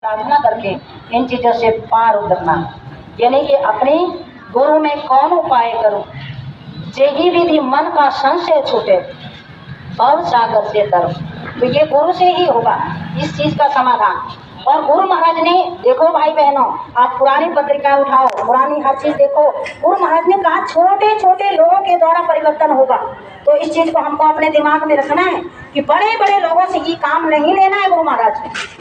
साधना करके इन चीजों से पार उतरना, यानी कि अपनी गुरु में कौन उपाय करूं, जेहि विधि मन का संशय छूटे, भव सागर से तरफ। तो ये गुरु से ही होगा इस चीज का समाधान। और गुरु महाराज ने, देखो भाई बहनों, आप पुरानी पत्रिका उठाओ, पुरानी हर चीज देखो, गुरु महाराज ने कहा छोटे छोटे लोगों के द्वारा परिवर्तन होगा। तो इस चीज को हमको अपने दिमाग में रखना है कि बड़े बड़े लोगों से ये काम नहीं लेना है। गुरु महाराज ने,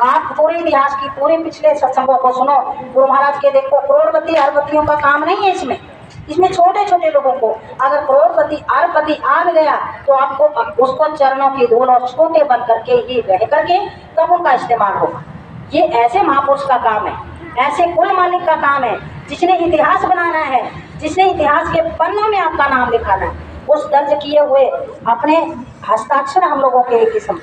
आप पूरे इतिहास की पूरे पिछले सत्संगों को सुनो, गुरु महाराज के देखो, करोड़पति अरबपतियों का काम नहीं है इसमें छोटे छोटे लोगों को, अगर करोड़पति अरबपति आ गया तो आपको उसको चरणों की धूल और छोटे बन करके ही रह करके तब उनका इस्तेमाल होगा। ये ऐसे महापुरुष का काम है, ऐसे कुल मालिक का काम है, जिसने इतिहास बनाना है, जिसने इतिहास के पन्नों में आपका नाम लिखाना है। उस दर्ज किए हुए अपने हस्ताक्षर हम लोगों के एक किस्म,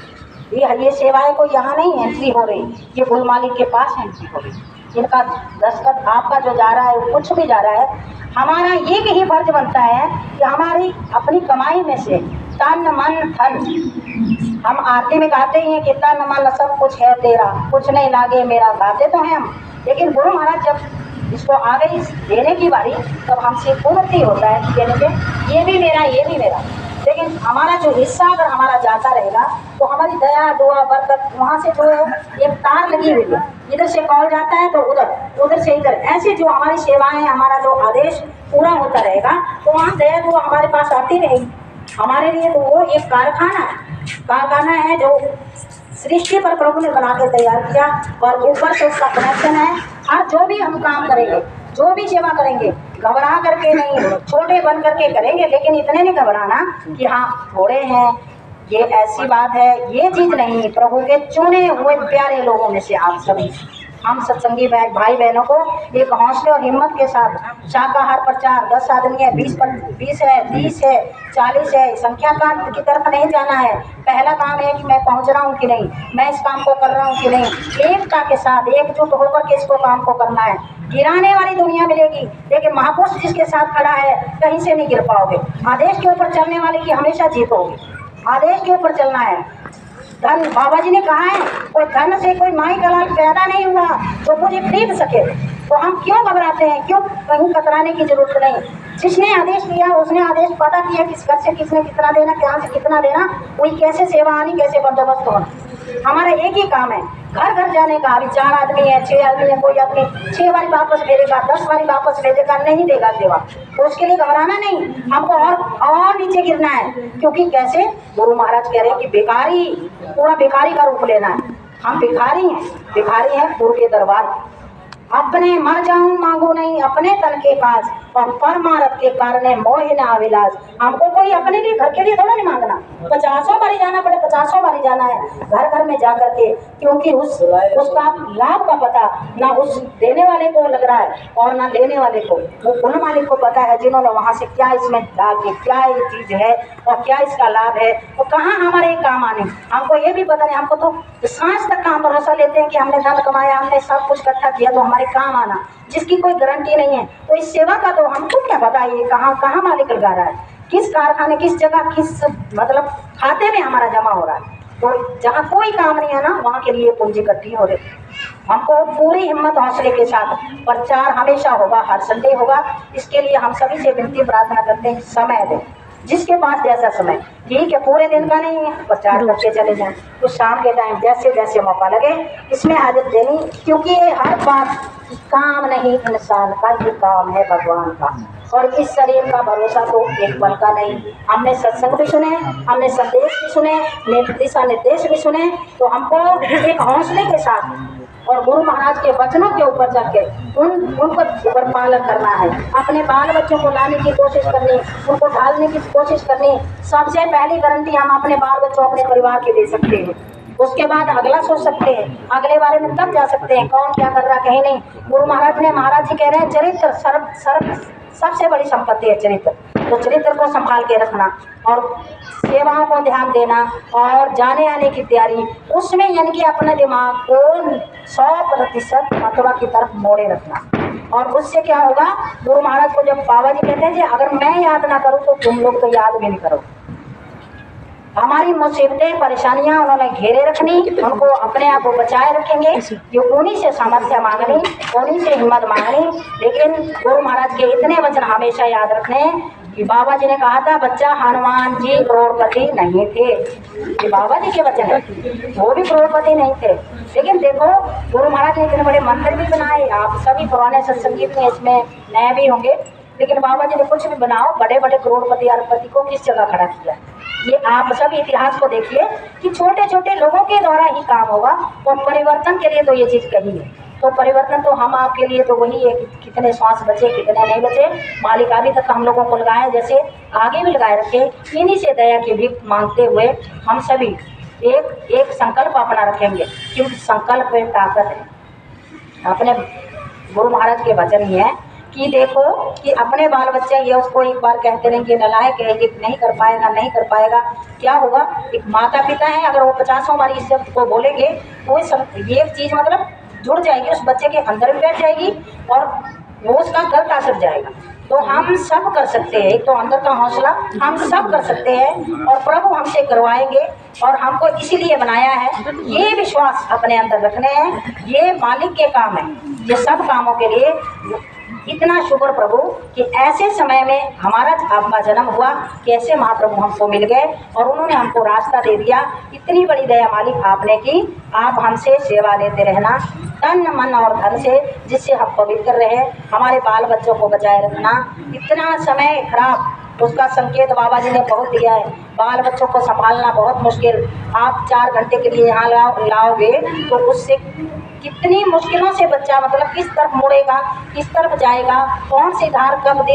ये सेवाएं को यहाँ नहीं एंट्री हो रही, ये कुल मालिक के पास एंट्री हो रही। इनका दस्तखत आपका जो जा रहा है वो कुछ भी जा रहा है, हमारा ये ही फर्ज बनता है कि हमारी अपनी कमाई में से तन मन धन, हम आरती में गाते ही हैं कि तन मन सब कुछ है तेरा, कुछ नहीं लागे मेरा, गाते तो हैं हम, लेकिन गुरु महाराज जब इसको आ गई देने की बारी तब हमसे पूर्ति होता है कि देने के ये भी मेरा, ये भी मेरा। लेकिन हमारा जो हिस्सा अगर हमारा जाता रहेगा तो हमारी दया दुआ बरकत वहाँ से जो एक तार लगी हुई है, इधर से कॉल जाता है तो उधर, उधर से इधर, ऐसे जो हमारी सेवाएं, हमारा जो आदेश पूरा होता रहेगा तो वहाँ दया दुआ हमारे पास आती रहेगी। हमारे लिए तो वो एक कारखाना है जो सृष्टि पर प्रभु ने बना के तैयार किया, और ऊपर से उसका कनेक्शन है। हर जो भी हम काम करेंगे, जो भी सेवा करेंगे, घबरा करके नहीं, छोटे बन करके करेंगे, लेकिन इतने नहीं घबराना कि हाँ थोड़े हैं, ये ऐसी बात है, ये चीज नहीं। प्रभु के चुने हुए प्यारे लोगों में से आप सभी, हम सत्संगी भाई बहनों को एक हौसले और हिम्मत के साथ शाकाहार प्रचार, 10 आदमी है, 20 है, 30 है, 40 है, संख्या का की तरफ नहीं जाना है। पहला काम है कि मैं पहुंच रहा हूं कि नहीं, मैं इस काम को कर रहा हूं कि नहीं, एकता के साथ एकजुट होकर के इसको काम को करना है। गिराने वाली दुनिया मिलेगी, लेकिन महापुरुष जिसके साथ खड़ा है कहीं से नहीं गिर पाओगे। आदेश के ऊपर चलने वाले की हमेशा जीत होगी, आदेश के ऊपर चलना है। धन, बाबा जी ने कहा है, कोई धन से कोई माई का लाल पैदा नहीं हुआ जो मुझे खरीद सके, तो हम क्यों घबराते हैं, क्यों कहीं कतराने की जरूरत नहीं। जिसने आदेश दिया उसने आदेश पता किया किस घर से किसने कितना देना, क्या से कितना देना, वही कैसे सेवा आनी, कैसे बंदोबस्त होना। हमारा एक ही काम है, घर घर जाने का। अभी 4 आदमी है, 6 आदमी है, कोई आदमी 6 बारी वापस भेजेगा, 10 बारी वापस भेजेगा, नहीं देगा सेवा, तो उसके लिए घबराना नहीं, हमको और नीचे गिरना है। क्योंकि कैसे गुरु महाराज कह रहे हैं कि भिखारी, पूरा भिखारी का रूप लेना है। हम भिखारी हैं गुरु के दरबार। अपने मर जाऊं मांगू नहीं अपने तन के पास, और परमारथ के कारण मोह न अविलास। हमको कोई अपने लिए, घर के लिए थोड़ा नहीं मांगना, 50 बारी जाना पड़े 50 बारी जाना है घर घर में जा करके, क्योंकि उसका लाभ का पता ना उस देने वाले को लग रहा है और ना लेने वाले को, वो कुल मालिक को पता है, जिन्होंने वहां से क्या इसमें डाल, क्या ये चीज है और क्या इसका लाभ है और कहाँ हमारे काम आने। हमको ये भी पता नहीं, हमको तो सांस तक का हम भरोसा लेते हैं कि हमने धन कमाया, हमने सब कुछ इकट्ठा किया तो हमारे काम आना, जिसकी कोई गारंटी नहीं है। तो इस सेवा का तो हमको क्या पता है कहाँ मालिक लगा रहा है, किस कारखाने, किस जगह, किस मतलब खाते में हमारा जमा हो रहा है। तो जहाँ कोई काम नहीं है ना, वहाँ के लिए पूंजी इकट्ठी हो रही। हमको पूरी हिम्मत हौसले के साथ प्रचार हमेशा होगा, हर संडे होगा। इसके लिए हम सभी से विनती प्रार्थना करते हैं, समय दें, जिसके पास जैसा समय, ठीक है पूरे दिन का नहीं है, प्रचार करके चले जाएं, तो शाम के टाइम जैसे जैसे मौका लगे इसमें हाजत देनी। क्योंकि ये हर बात काम नहीं इंसान का, ये काम है भगवान का। और इस शरीर का भरोसा तो एक पल का नहीं। हमने सत्संग भी सुने, हमने संदेश भी सुने, दिशा निर्देश भी सुने, तो हमको एक हौसले के साथ और गुरु महाराज के वचनों के ऊपर चल के उनको ऊपर पालन करना है। अपने बाल बच्चों को लाने की कोशिश करनी, उनको ढालने की कोशिश करनी। सबसे पहली गारंटी हम अपने बाल बच्चों, अपने परिवार के दे सकते हैं। उसके बाद अगला सोच सकते हैं, अगले बारे में तब जा सकते हैं कौन क्या कर रहा कहीं नहीं। गुरु महाराज जी कह रहे हैं चरित्र सबसे बड़ी संपत्ति है चरित्र। तो चरित्र को संभाल के रखना और सेवाओं को ध्यान देना और जाने आने की तैयारी, उसमें यानी कि अपने दिमाग को 100% मथुरा की तरफ मोड़े रखना। और उससे क्या होगा, गुरु महाराज को जब बाबा जी कहते हैं जी अगर मैं याद ना करूँ तो तुम लोग तो याद भी नहीं करो। हमारी मुसीबतें परेशानियां उन्होंने घेरे रखनी, उनको अपने आप को बचाए रखेंगे। ये उन्हीं से सामर्थ्य मांगनी, उन्हीं से हिम्मत मांगनी। लेकिन गुरु महाराज के इतने वचन हमेशा याद रखने कि बाबा जी ने कहा था बच्चा हनुमान जी करोड़पति नहीं थे। ये बाबा जी के वचन है, वो भी करोड़पति नहीं थे। लेकिन देखो गुरु महाराज ने इतने बड़े मंदिर भी बनाए। आप सभी पुराने सत्संगी में इसमें नए भी होंगे, लेकिन बाबा जी ने कुछ भी बनाओ, बड़े बड़े करोड़पति अरबपति को किस जगह खड़ा किया। ये आप सब इतिहास को देखिए कि छोटे छोटे लोगों के द्वारा ही काम होगा। और परिवर्तन के लिए तो ये चीज़ कही है, तो परिवर्तन तो हम आपके लिए तो वही है कि कितने श्वास बचे कितने नहीं बचे। मालिक अभी तक हम लोगों को लगाए, जैसे आगे भी लगाए रखे। इन्हीं से दया की भीख मांगते हुए हम सभी एक संकल्प अपना रखेंगे, क्योंकि संकल्प में ताकत है। अपने गुरु महाराज के वचन ही है कि देखो कि अपने बाल बच्चे ये उसको एक बार कहते रहेंगे नालायक है, ये नहीं कर पाएगा नहीं कर पाएगा। क्या होगा, एक माता पिता है, अगर वो 50 बार इस शब्द को बोलेंगे तो ये चीज़ मतलब जुड़ जाएगी, उस बच्चे के अंदर भी बैठ जाएगी और वो उसका गलत असर जाएगा। तो हम सब कर सकते हैं, एक तो अंदर का हौसला, हम सब कर सकते हैं और प्रभु हमसे करवाएंगे और हमको इसीलिए बनाया है। ये विश्वास अपने अंदर रखने हैं, ये मालिक के काम है, ये सब कामों के लिए। इतना शुक्र प्रभु कि ऐसे समय में हमारा आपका जन्म हुआ, कैसे महाप्रभु हमको मिल गए और उन्होंने हमको रास्ता दे दिया। इतनी बड़ी दया मालिक आपने की। आप हमसे सेवा लेते रहना तन मन और धन से, जिससे हम पवित्र रहे, हमारे बाल बच्चों को बचाए रखना। इतना समय खराब, उसका संकेत बाबा जी ने बहुत दिया है। बाल बच्चों को संभालना बहुत मुश्किल, आप 4 घंटे के लिए यहाँ लाओगे तो उससे कितनी मुश्किलों से बच्चा मतलब किस तरफ मुड़ेगा, किस तरफ जाएगा, कौन सी धार कब दे